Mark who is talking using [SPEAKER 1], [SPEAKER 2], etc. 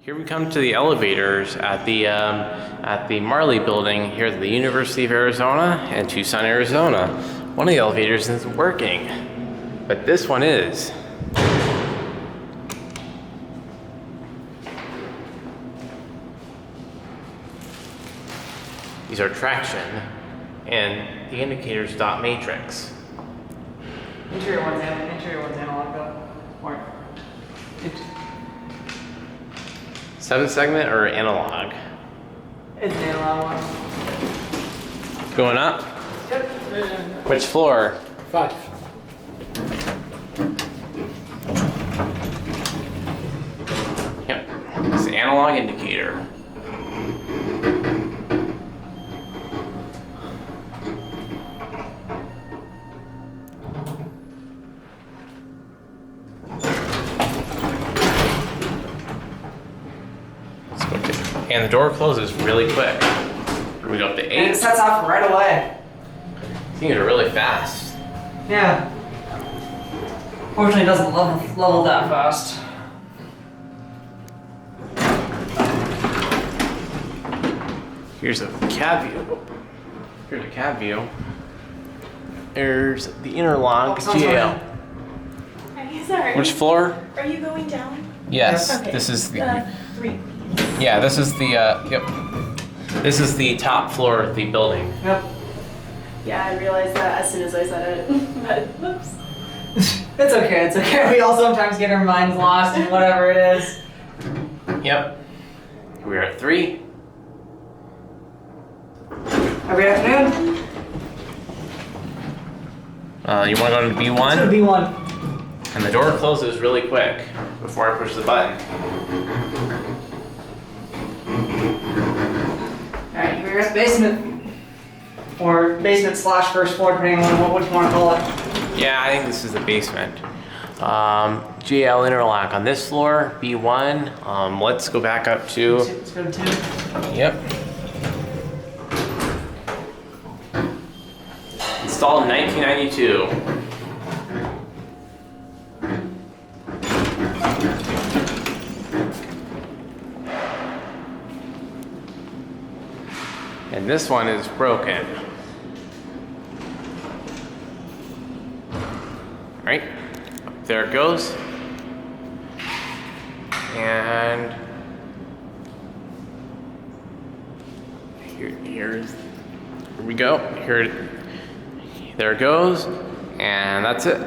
[SPEAKER 1] Here we come to the elevators at the Marley Building here at the University of Arizona in Tucson, Arizona. One of the elevators isn't working, but this one is. These are traction, and the indicator's dot matrix.
[SPEAKER 2] Interior one's analog though. Or
[SPEAKER 1] 7-segment or analog?
[SPEAKER 2] it's an analog one.
[SPEAKER 1] Going up?
[SPEAKER 2] Yep.
[SPEAKER 1] Which floor?
[SPEAKER 2] 5.
[SPEAKER 1] Yep, it's the analog indicator. Let's go to, and the door closes really quick. We go up to 8.
[SPEAKER 2] And it sets off right away.
[SPEAKER 1] These are really fast.
[SPEAKER 2] Yeah. Fortunately, it doesn't level that fast.
[SPEAKER 1] Here's a cab view. Here's a cab view. There's the interlock GL.
[SPEAKER 3] Sorry.
[SPEAKER 1] Which floor?
[SPEAKER 3] Are you going down?
[SPEAKER 1] Yes.
[SPEAKER 3] Okay.
[SPEAKER 1] This is the
[SPEAKER 3] 3.
[SPEAKER 1] yeah. This is the yep. This is the top floor of the building.
[SPEAKER 2] Yep.
[SPEAKER 3] Yeah, I realized that as soon as I said it. But whoops.
[SPEAKER 2] It's okay, it's okay. We all sometimes get our minds lost in whatever it is.
[SPEAKER 1] Yep. We're at 3.
[SPEAKER 2] Every afternoon?
[SPEAKER 1] You want to go to
[SPEAKER 2] To
[SPEAKER 1] B1?
[SPEAKER 2] B1.
[SPEAKER 1] And the door closes really quick before I push the button.
[SPEAKER 2] Alright, we're at basement. Or basement / first floor, depending on what you want to call it.
[SPEAKER 1] Yeah, I think this is the basement. GL interlock on this floor, B1. Let's go back up to.
[SPEAKER 2] Let's go to 2.
[SPEAKER 1] Yep. Installed in 1992. And this one is broken. Right? There it goes. And here we go. There it goes. And that's it.